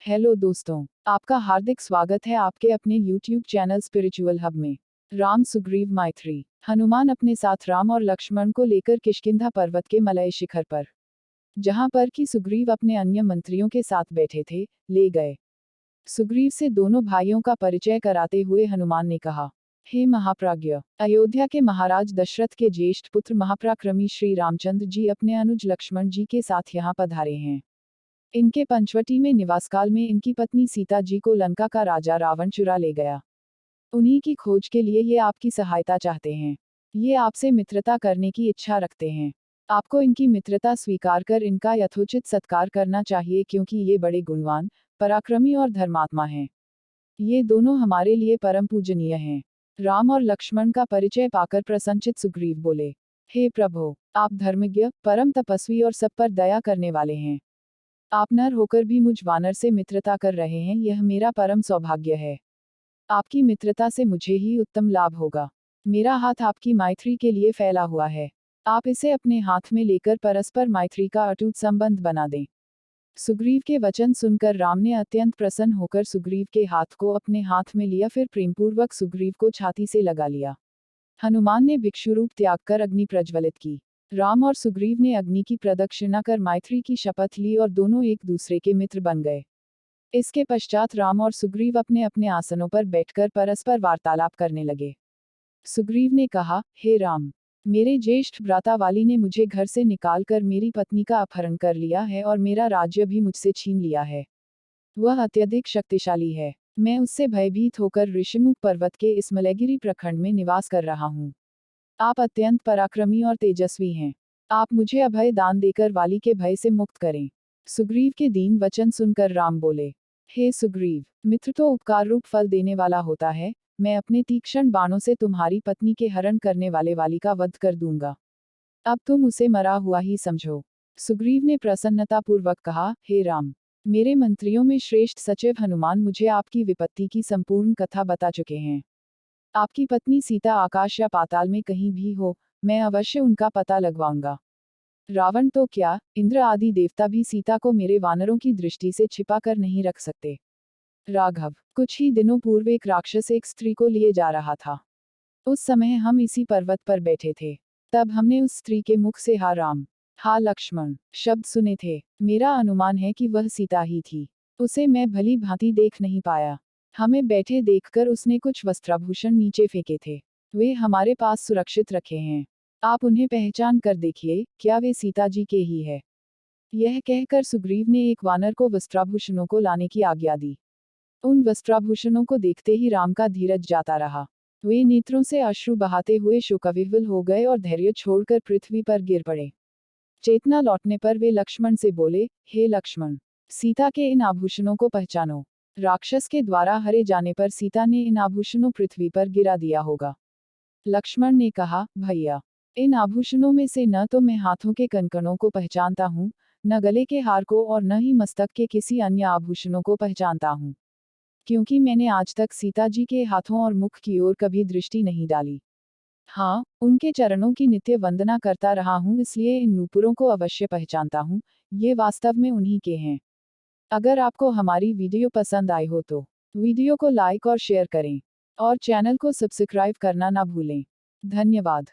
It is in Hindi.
हेलो दोस्तों, आपका हार्दिक स्वागत है आपके अपने YouTube चैनल स्पिरिचुअल हब में। राम सुग्रीव मैत्री। हनुमान अपने साथ राम और लक्ष्मण को लेकर किष्किंधा पर्वत के मलय शिखर पर, जहां पर कि सुग्रीव अपने अन्य मंत्रियों के साथ बैठे थे, ले गए। सुग्रीव से दोनों भाइयों का परिचय कराते हुए हनुमान ने कहा, हे महाप्राज्ञ, अयोध्या के महाराज दशरथ के ज्येष्ठ पुत्र महापराक्रमी श्री रामचंद्र जी अपने अनुज लक्ष्मण जी के साथ यहाँ पधारे हैं। इनके पंचवटी में निवासकाल में इनकी पत्नी सीता जी को लंका का राजा रावण चुरा ले गया। उन्हीं की खोज के लिए ये आपकी सहायता चाहते हैं। ये आपसे मित्रता करने की इच्छा रखते हैं। आपको इनकी मित्रता स्वीकार कर इनका यथोचित सत्कार करना चाहिए क्योंकि ये बड़े गुणवान, पराक्रमी और धर्मात्मा हैं। ये दोनों हमारे लिए परम पूजनीय हैं। राम और लक्ष्मण का परिचय पाकर प्रसन्नचित सुग्रीव बोले, हे प्रभो, आप धर्मज्ञ, परम तपस्वी और सब पर दया करने वाले हैं। आप नर होकर भी मुझ वानर से मित्रता कर रहे हैं, यह मेरा परम सौभाग्य है। आपकी मित्रता से मुझे ही उत्तम लाभ होगा। मेरा हाथ आपकी मैत्री के लिए फैला हुआ है। आप इसे अपने हाथ में लेकर परस्पर मैत्री का अटूट संबंध बना दें। सुग्रीव के वचन सुनकर राम ने अत्यंत प्रसन्न होकर सुग्रीव के हाथ को अपने हाथ में लिया, फिर प्रेमपूर्वक सुग्रीव को छाती से लगा लिया। हनुमान ने भिक्षु रूप त्याग कर अग्नि प्रज्वलित की। राम और सुग्रीव ने अग्नि की प्रदक्षिणा कर मैत्री की शपथ ली और दोनों एक दूसरे के मित्र बन गए। इसके पश्चात राम और सुग्रीव अपने अपने आसनों पर बैठकर परस्पर वार्तालाप करने लगे। सुग्रीव ने कहा, हे राम, मेरे ज्येष्ठ भ्राता वाली ने मुझे घर से निकालकर मेरी पत्नी का अपहरण कर लिया है और मेरा राज्य भी मुझसे छीन लिया है। वह अत्यधिक शक्तिशाली है। मैं उससे भयभीत होकर ऋषिमुख पर्वत के इस मलयगिरी प्रखंड में निवास कर रहा हूँ। आप अत्यंत पराक्रमी और तेजस्वी हैं। आप मुझे अभय दान देकर वाली के भय से मुक्त करें। सुग्रीव के दीन वचन सुनकर राम बोले, हे सुग्रीव, मित्र तो उपकार रूप फल देने वाला होता है। मैं अपने तीक्ष्ण बाणों से तुम्हारी पत्नी के हरण करने वाले वाली का वध कर दूंगा। अब तुम उसे मरा हुआ ही समझो। सुग्रीव ने प्रसन्नतापूर्वक कहा, हे राम, मेरे मंत्रियों में श्रेष्ठ सचिव हनुमान मुझे आपकी विपत्ति की संपूर्ण कथा बता चुके हैं। आपकी पत्नी सीता आकाश या पाताल में कहीं भी हो, मैं अवश्य उनका पता लगवाऊंगा। रावण तो क्या, इंद्र आदि देवता भी सीता को मेरे वानरों की दृष्टि से छिपा कर नहीं रख सकते। राघव, कुछ ही दिनों पूर्व एक राक्षस एक स्त्री को लिए जा रहा था। उस समय हम इसी पर्वत पर बैठे थे। तब हमने उस स्त्री के मुख से हा राम, हा लक्ष्मण शब्द सुने थे। मेरा अनुमान है कि वह सीता ही थी। उसे मैं भली भांति देख नहीं पाया। हमें बैठे देखकर उसने कुछ वस्त्राभूषण नीचे फेंके थे। वे हमारे पास सुरक्षित रखे हैं। आप उन्हें पहचान कर देखिए, क्या वे सीता जी के ही है। यह कहकर सुग्रीव ने एक वानर को वस्त्राभूषणों को लाने की आज्ञा दी। उन वस्त्राभूषणों को देखते ही राम का धीरज जाता रहा। वे नेत्रों से अश्रु बहाते हुए शोकविह्वल हो गए और धैर्य छोड़कर पृथ्वी पर गिर पड़े। चेतना लौटने पर वे लक्ष्मण से बोले, हे लक्ष्मण, सीता के इन आभूषणों को पहचानो। राक्षस के द्वारा हरे जाने पर सीता ने इन आभूषणों पृथ्वी पर गिरा दिया होगा। लक्ष्मण ने कहा, भैया, इन आभूषणों में से न तो मैं हाथों के कंकणों को पहचानता हूँ, न गले के हार को और न ही मस्तक के किसी अन्य आभूषणों को पहचानता हूँ। क्योंकि मैंने आज तक सीता जी के हाथों और मुख की ओर कभी दृष्टि नहीं डाली। हाँ, उनके चरणों की नित्य वंदना करता रहा हूँ, इसलिए इन नूपुरों को अवश्य पहचानता हूँ। ये वास्तव में उन्हीं के हैं। अगर आपको हमारी वीडियो पसंद आई हो तो वीडियो को लाइक और शेयर करें और चैनल को सब्सक्राइब करना ना भूलें। धन्यवाद।